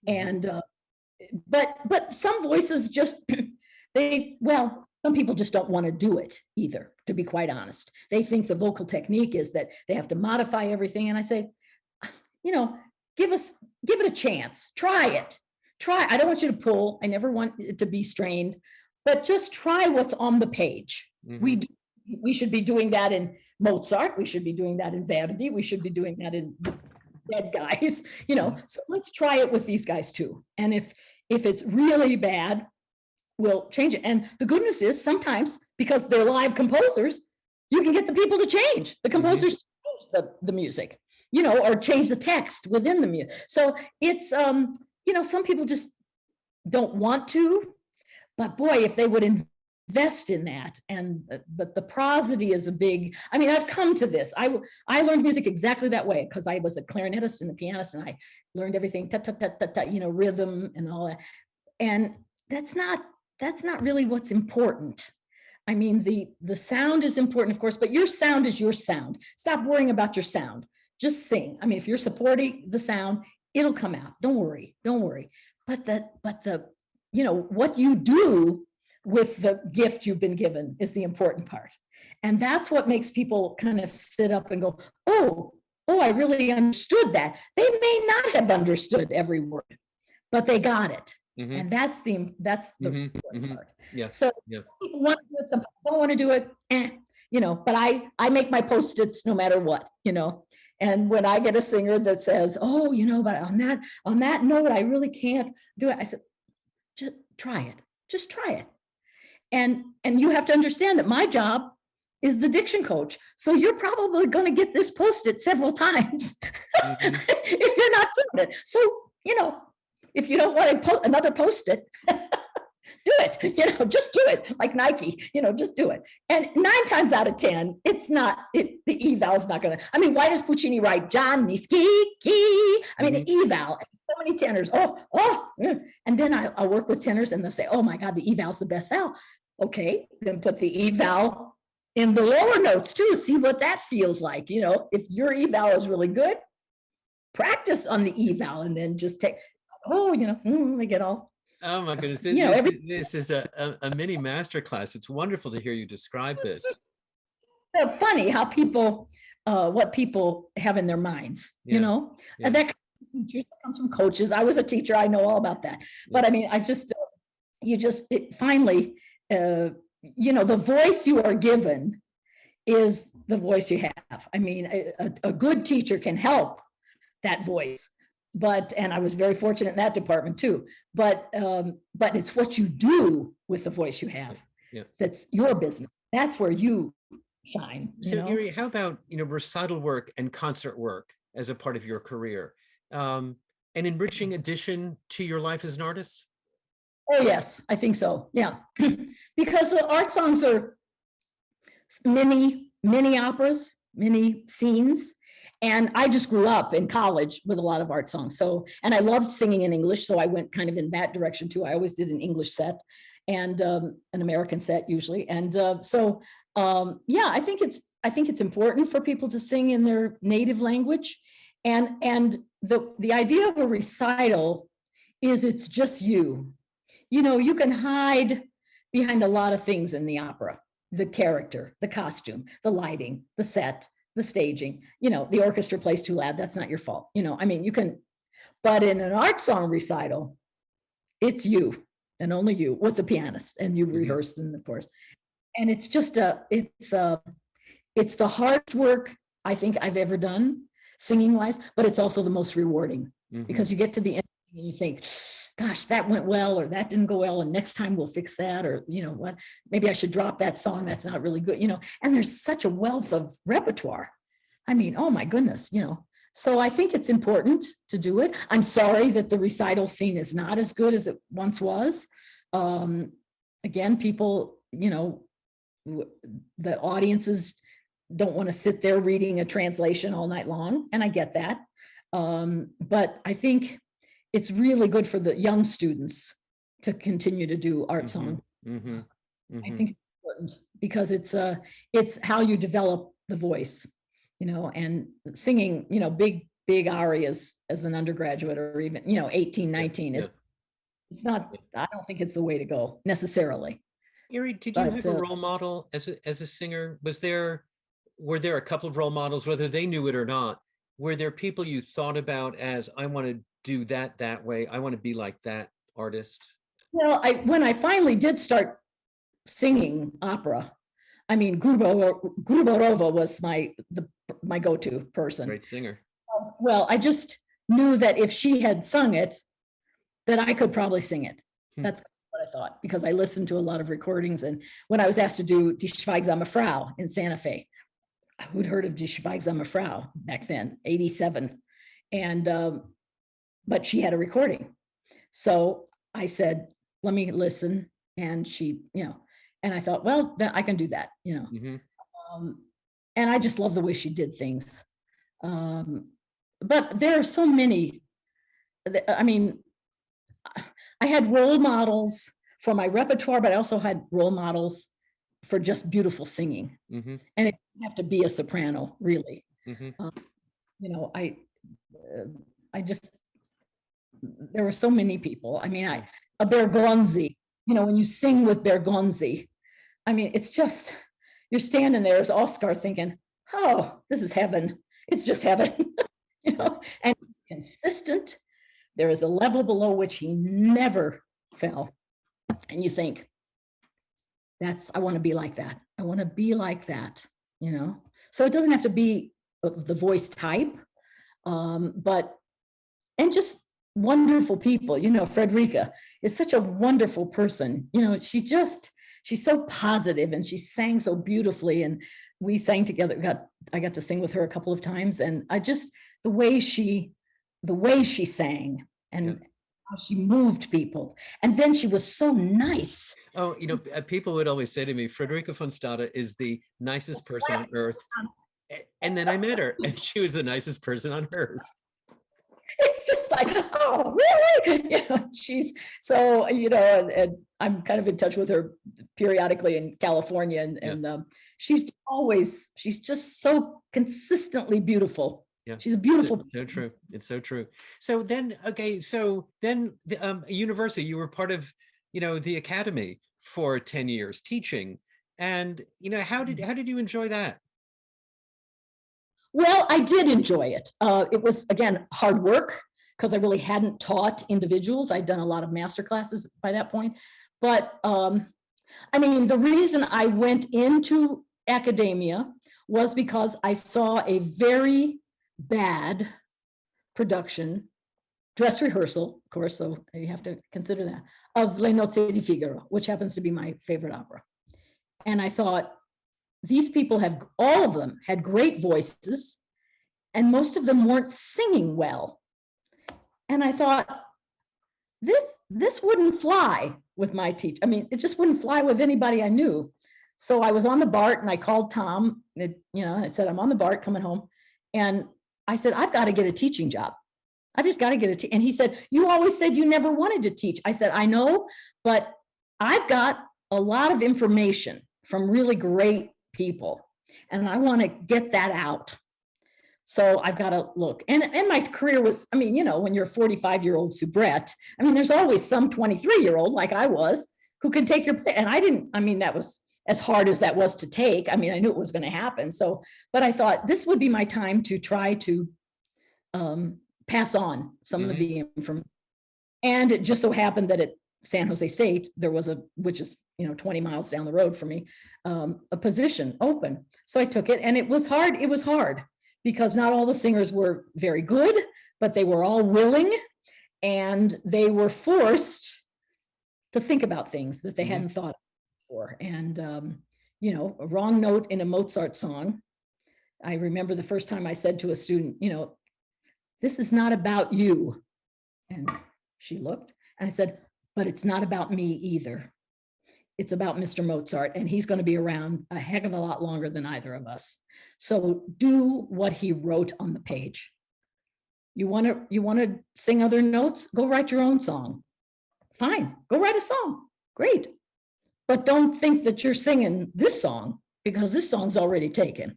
And but some voices just some people just don't want to do it either, to be quite honest. They think the vocal technique is that they have to modify everything. And I say, give it a chance. Try it. I don't want you to pull. I never want it to be strained, but just try what's on the page. We should be doing that in Mozart. We should be doing that in Verdi. We should be doing that in dead guys, so let's try it with these guys too. And if it's really bad, we'll change it. And the good news is sometimes, because they're live composers, you can get the people to change. The composers change the music, or change the text within the music. So it's, some people just don't want to, but boy, if they would invest in that. But the prosody is a big, I've come to this. I learned music exactly that way, because I was a clarinetist and a pianist, and I learned everything, rhythm and all that. And that's not really what's important. The sound is important, of course, but your sound is your sound. Stop worrying about your sound. Just sing. If you're supporting the sound, it'll come out. Don't worry. But the what you do with the gift you've been given is the important part. And that's what makes people kind of sit up and go, oh, I really understood that. They may not have understood every word, but they got it. And that's the important part. Yes. So people want to do it, some people don't want to do it, but I make my Post-its no matter what, and when I get a singer that says, oh, but on that note, I really can't do it. I said, just try it. And you have to understand that my job is the diction coach. So you're probably going to get this Post-it several times if you're not doing it. So, if you don't want another Post-it, do it, just do it like Nike, just do it. And 9 times out of 10, the eval is not going to, why does Puccini write Johnny ski key? The eval, so many tenors, and then I'll work with tenors and they'll say, oh my God, the eval is the best vowel. Okay, then put the eval in the lower notes too, see what that feels like. If your eval is really good, practice on the eval and then just take, they get all. Oh my goodness, this is a mini masterclass. It's wonderful to hear you describe this. It's funny how what people have in their minds, and that comes from coaches. I was a teacher, I know all about that. But finally, the voice you are given is the voice you have. A good teacher can help that voice. And I was very fortunate in that department too. But it's what you do with the voice you have. That's your business. That's where you shine. So Erie, how about recital work and concert work as a part of your career? An enriching addition to your life as an artist? Oh yes, I think so. Yeah, because the art songs are mini operas, mini scenes. And I just grew up in college with a lot of art songs. And I loved singing in English. So I went kind of in that direction too. I always did an English set and an American set usually. And I think it's important for people to sing in their native language. And the idea of a recital is it's just you. You can hide behind a lot of things in the opera, the character, the costume, the lighting, the set, the staging, the orchestra plays too loud. That's not your fault. You can, but in an art song recital, it's you and only you with the pianist, and you rehearse in the course. And it's just it's the hard work I think I've ever done singing wise, but it's also the most rewarding because you get to the end and you think, gosh, that went well, or that didn't go well, and next time we'll fix that, or what, maybe I should drop that song, that's not really good, and there's such a wealth of repertoire. I mean, oh my goodness, so I think it's important to do it. I'm sorry that the recital scene is not as good as it once was. Again, people, the audiences don't want to sit there reading a translation all night long, and I get that. But I think it's really good for the young students to continue to do art song. I think it's important because it's how you develop the voice, and singing, big arias as an undergraduate, or even, 18, 19 is, it's not, I don't think it's the way to go necessarily. Erie, did you have a role model as a singer? Were there a couple of role models, whether they knew it or not? Were there people you thought about as, I want to do that way, I want to be like that artist? Well, when I finally did start singing opera, I mean, Gruborova was my go-to person. Great singer. Well, I just knew that if she had sung it, that I could probably sing it. That's what I thought, because I listened to a lot of recordings. And when I was asked to do Die Schweigsame Frau in Santa Fe, who'd heard of Die Schweigsame Frau back then, 87. And, but she had a recording. So I said, let me listen. And she, and I thought, well, then I can do that, and I just love the way she did things. But there are so many, I mean, I had role models for my repertoire, but I also had role models for just beautiful singing. And it didn't have to be a soprano, really. I just, there were so many people. I mean, a Bergonzi, when you sing with Bergonzi, I mean, it's just, you're standing there as Oscar thinking, oh, this is heaven. It's just heaven, and it's consistent. There is a level below which he never fell. And you think, I want to be like that. I want to be like that, So it doesn't have to be the voice type, but, and just wonderful people, Frederica is such a wonderful person. She's so positive, and she sang so beautifully, and we sang together. I got to sing with her a couple of times, and the way she sang and how she moved people. And then she was so nice. Oh, people would always say to me, Frederica von Stade is the nicest person on earth. And then I met her, and she was the nicest person on earth. It's just like, oh, really? She's so, and I'm kind of in touch with her periodically in California, and she's just so consistently beautiful. Yeah, she's a beautiful. So true. It's so true. So then, the university, you were part of, the academy for 10 years teaching, and how did you enjoy that? Well, I did enjoy it. It was, again, hard work, because I really hadn't taught individuals. I'd done a lot of master classes by that point. But I mean, the reason I went into academia was because I saw a very bad production, dress rehearsal, of course, so you have to consider that, of Le Nozze di Figaro, which happens to be my favorite opera. And I thought, these people all of them had great voices, and most of them weren't singing well. And I thought, this wouldn't fly with my teacher. I mean, it just wouldn't fly with anybody I knew. So I was on the BART, and I called Tom, I said, I'm on the BART coming home. And I said, I've got to get a teaching job. I've just got to get and he said, you always said you never wanted to teach. I said, I know, but I've got a lot of information from really great people, and I want to get that out. So I've got to look. And my career was, I mean, when you're a 45-year-old soubrette, I mean, there's always some 23-year-old like I was who can take your, and that was as hard as that was to take. I mean, I knew it was going to happen. So, but I thought this would be my time to try to pass on some of the information. And it just so happened that at San Jose State, there was which is, 20 miles down the road from me, a position open. So I took it, and it was hard. because not all the singers were very good, but they were all willing, and they were forced to think about things that they hadn't thought before. And, you know, a wrong note in a Mozart song. I remember the first time I said to a student, you know, this is not about you. And she looked, and I said, but it's not about me either. It's about Mr. Mozart, and he's going to be around a heck of a lot longer than either of us. So do what he wrote on the page. You want to sing other notes? Go write your own song. Fine, go write a song. Great. But don't think that you're singing this song, because this song's already taken.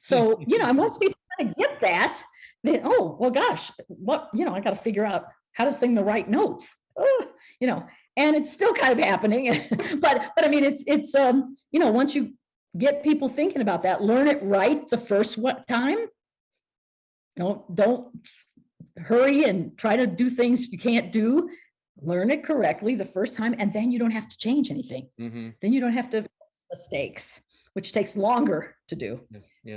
So, you know, and once people kind of get that, then, oh, well, gosh, what, you know, I got to figure out how to sing the right notes. You know, and it's still kind of happening. but I mean, it's you know, once you get people thinking about that, learn it right the first time. Don't hurry and try to do things you can't do. Learn it correctly the first time, and then you don't have to change anything. Then you don't have to fix mistakes, which takes longer to do.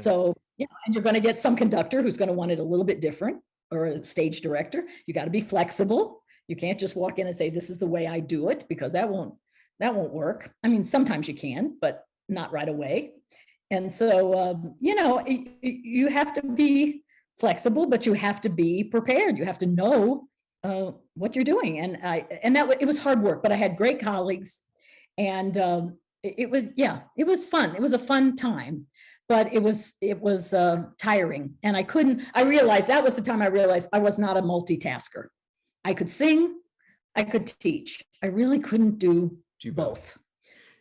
So, you know, and you're going to get some conductor who's going to want it a little bit different, or a stage director. You got to be flexible. You can't just walk in and say, this is the way I do it, because that won't work. I mean, sometimes you can, but not right away. And so, you know, you have to be flexible, but you have to be prepared. You have to know what you're doing. And it was hard work, but I had great colleagues, and it was fun. It was a fun time, but it was tiring. And I realized that was the time I realized I was not a multitasker. I could sing, I could teach. I really couldn't do both.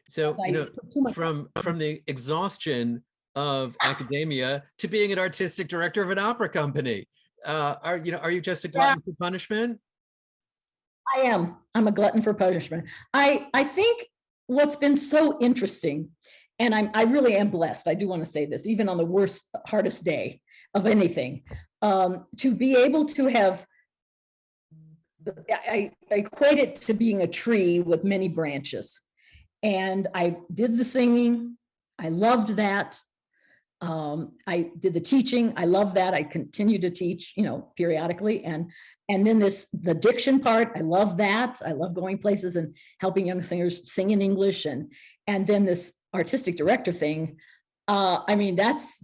So, you know, from the exhaustion of academia to being an artistic director of an opera company, are you just a glutton for punishment? I am. I'm a glutton for punishment. I think what's been so interesting, and I really am blessed, I do want to say this, even on the worst, hardest day of anything, to be able to have, I equate it to being a tree with many branches. And I did the singing. I loved that. I did the teaching. I love that. I continue to teach, you know, periodically. And then the diction part, I love that. I love going places and helping young singers sing in English. And then this artistic director thing. I mean, that's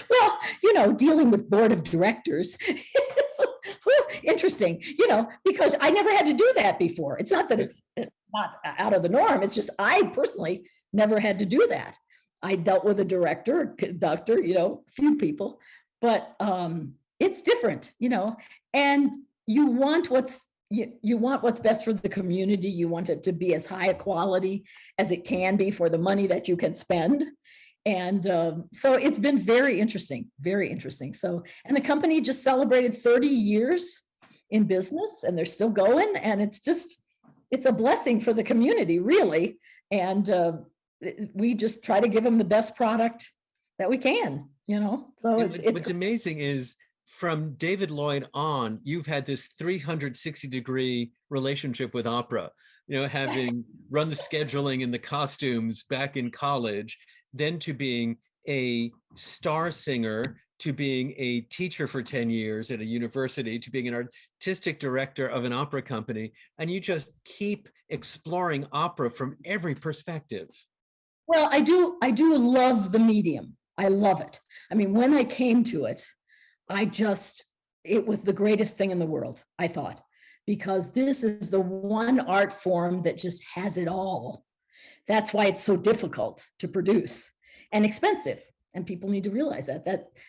well, you know, dealing with board of directors. Interesting, you know, because I never had to do that before. It's not that it's not out of the norm. It's just I personally never had to do that. I dealt with a director, conductor, you know, few people, but it's different, you know, and you want what's best for the community. You want it to be as high a quality as it can be for the money that you can spend. And so it's been very interesting, very interesting. So, and the company just celebrated 30 years in business, and they're still going. And it's a blessing for the community, really. And we just try to give them the best product that we can, you know. So what's amazing is from David Lloyd on, you've had this 360-degree relationship with opera, you know, having run the scheduling and the costumes back in college, then to being a star singer, to being a teacher for 10 years at a university, to being an artistic director of an opera company. And you just keep exploring opera from every perspective. Well, I do love the medium. I love it. I mean, when I came to it, it was the greatest thing in the world, I thought, because this is the one art form that just has it all. That's why it's so difficult to produce and expensive. And people need to realize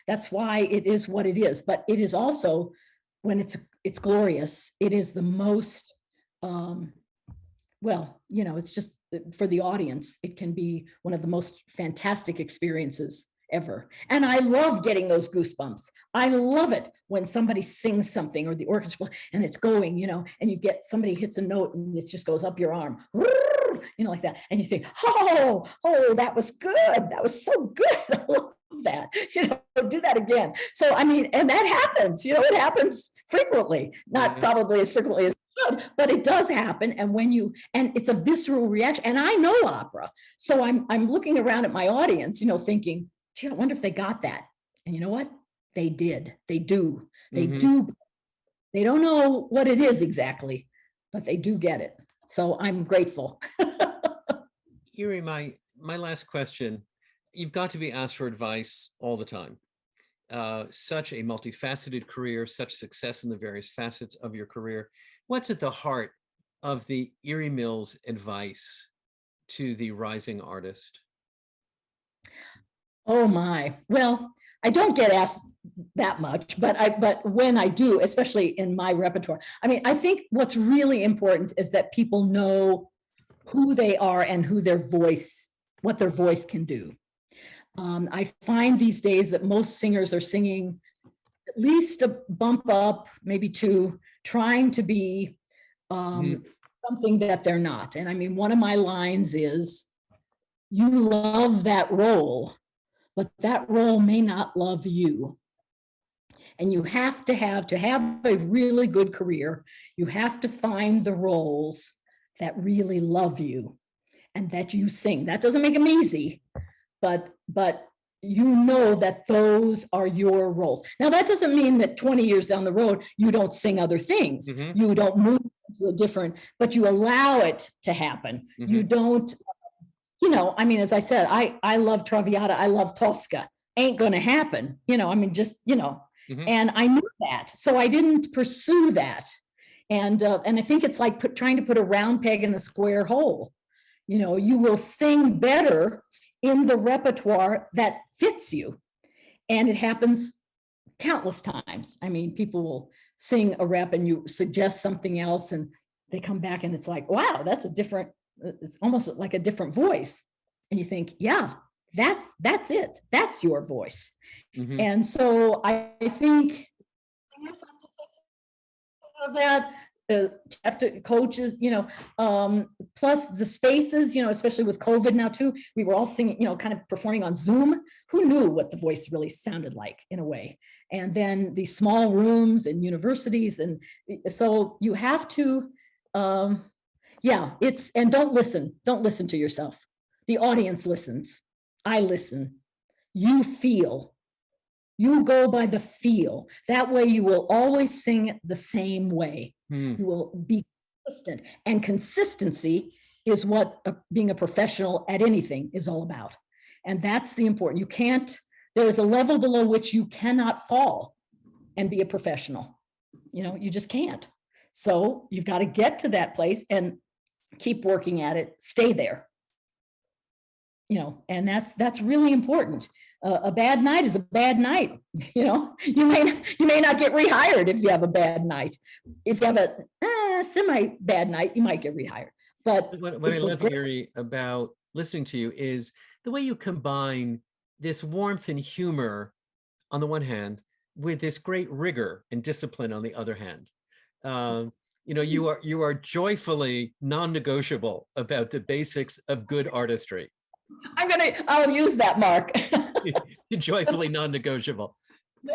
that's why it is what it is. But it is also, when it's glorious, it is the most, well, you know, it's just for the audience, it can be one of the most fantastic experiences ever. And I love getting those goosebumps. I love it when somebody sings something, or the orchestra, and it's going, you know, and you get, somebody hits a note and it just goes up your arm, you know, like that. And you think, oh, that was good. That was so good. I love that, you know, do that again. So, I mean, and that happens, you know, it happens frequently, not probably as frequently as good, but it does happen. And and it's a visceral reaction. And I know opera. So I'm looking around at my audience, you know, thinking, gee, I wonder if they got that. And you know what? They did. They do. They Mhm. do. They don't know what it is exactly, but they do get it. So I'm grateful. Erie, my last question. You've got to be asked for advice all the time. Such a multifaceted career, such success in the various facets of your career. What's at the heart of the Erie Mills advice to the rising artist? Oh my. Well, I don't get asked that much, but when I do, especially in my repertoire, I mean, I think what's really important is that people know who they are and who their voice, what their voice can do. I find these days that most singers are singing at least a bump up, maybe two, trying to be something that they're not. And I mean, one of my lines is, you love that role, but that role may not love you. And you have to have a really good career, you have to find the roles that really love you and that you sing. That doesn't make them easy, but you know that those are your roles. Now, that doesn't mean that 20 years down the road, you don't sing other things. You don't move to a different, but you allow it to happen. You don't, you know, I mean, as I said, I love Traviata, I love Tosca. Ain't gonna happen, you know, I mean, just, you know, and I knew that. So I didn't pursue that. And I think it's like trying to put a round peg in a square hole. You know, you will sing better in the repertoire that fits you. And it happens countless times. I mean, people will sing a rep and you suggest something else and they come back and it's like, wow, that's a different, it's almost like a different voice. And you think, yeah, that's it. That's your voice. And so I think of that, after coaches, you know, plus the spaces, you know, especially with COVID now too, we were all singing, you know, kind of performing on Zoom. Who knew what the voice really sounded like in a way? And then these small rooms and universities. And so you have to, yeah, it's, and don't listen to yourself. The audience listens. I listen. You feel. You go by the feel. That way you will always sing it the same way. You will be consistent. And consistency is what being a professional at anything is all about. And that's the important. You can't, there is a level below which you cannot fall and be a professional. You know, you just can't. So you've got to get to that place and keep working at it, stay there. You know, and that's really important. A bad night is a bad night. You know, you may not get rehired if you have a bad night. If you have a semi bad night, you might get rehired. But what I love, Erie, about listening to you is the way you combine this warmth and humor on the one hand with this great rigor and discipline on the other hand. You know, you are joyfully non-negotiable about the basics of good artistry. I'll use that, Mark. Joyfully non-negotiable.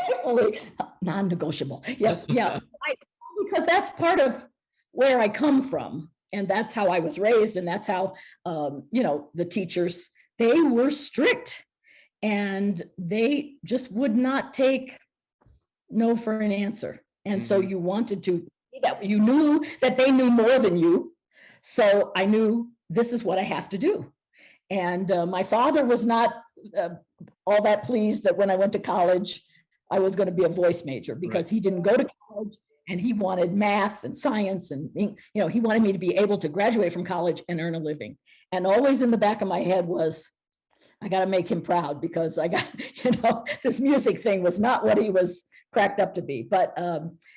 Joyfully non-negotiable. Yes, yeah. Because that's part of where I come from, and that's how I was raised, and that's how you know, the teachers, they were strict, and they just would not take no for an answer. And so you wanted to see that. You knew that they knew more than you, so I knew this is what I have to do. And my father was not all that pleased that when I went to college, I was going to be a voice major, because he didn't go to college and he wanted math and science. And, you know, he wanted me to be able to graduate from college and earn a living. And always in the back of my head was, I got to make him proud, because I got, you know, this music thing was not what he was cracked up to be. But,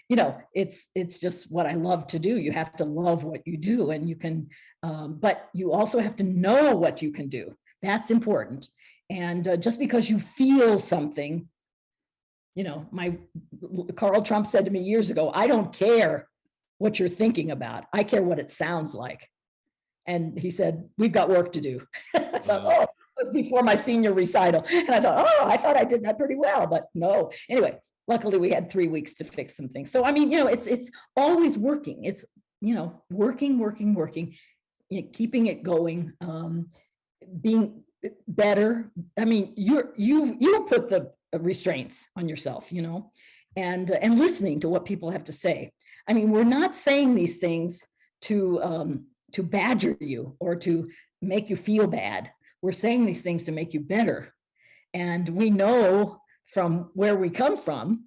you know, it's just what I love to do. You have to love what you do, and you can, but you also have to know what you can do. That's important. And just because you feel something, you know, Carl Trump said to me years ago, I don't care what you're thinking about. I care what it sounds like. And he said, we've got work to do. I thought, oh, it was before my senior recital. And I thought, oh, I thought I did that pretty well, but no. Anyway, luckily we had 3 weeks to fix some things. So, I mean, you know, it's always working. It's, you know, working, you know, keeping it going, being better. I mean, you put the restraints on yourself, you know, and listening to what people have to say. I mean, we're not saying these things to badger you or to make you feel bad. We're saying these things to make you better. And we know from where we come from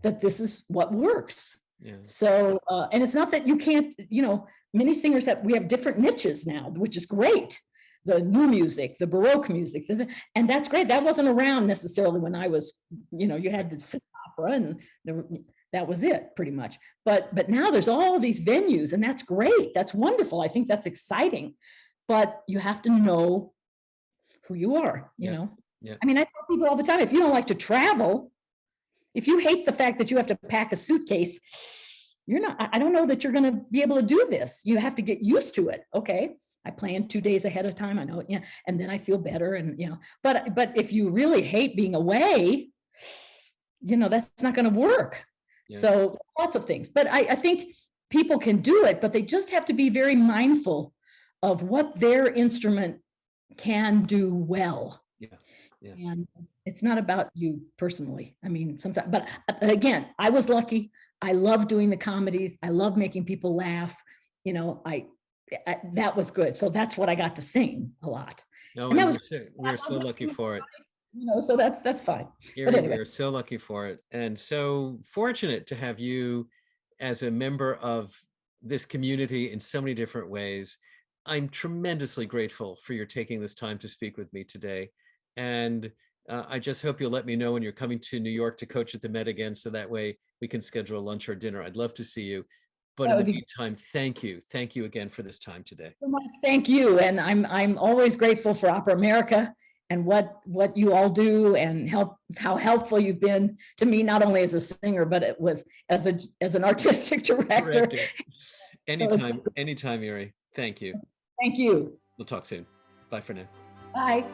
that this is what works. Yeah. So, and it's not that you can't, you know, many singers we have different niches now, which is great. The new music, the Baroque music, and that's great. That wasn't around necessarily when I was, you know, you had to sing opera and that was it pretty much. But now there's all these venues and that's great. That's wonderful. I think that's exciting, but you have to know who you are, you know? Yeah. I mean, I tell people all the time, if you don't like to travel, if you hate the fact that you have to pack a suitcase, I don't know that you're going to be able to do this. You have to get used to it. Okay. I plan 2 days ahead of time. I know, yeah, and then I feel better. And, you know, but if you really hate being away, you know, that's not going to work. Yeah. So lots of things, but I think people can do it, but they just have to be very mindful of what their instrument can do well. Yeah. Yeah. And it's not about you personally. I mean, sometimes, but again, I was lucky. I love doing the comedies. I love making people laugh. You know, that was good. So that's what I got to sing a lot. No, and we're so lucky for it. You know, so that's fine. But anyway. We're so lucky for it, and so fortunate to have you as a member of this community in so many different ways. I'm tremendously grateful for your taking this time to speak with me today. And I just hope you'll let me know when you're coming to New York to coach at the Met again, so that way we can schedule a lunch or dinner. I'd love to see you. But in the meantime, thank you. Thank you again for this time today. Thank you. And I'm always grateful for Opera America and what you all do and how helpful you've been to me, not only as a singer, but as an artistic director. Anytime, Erie. Thank you. Thank you. We'll talk soon. Bye for now. Bye.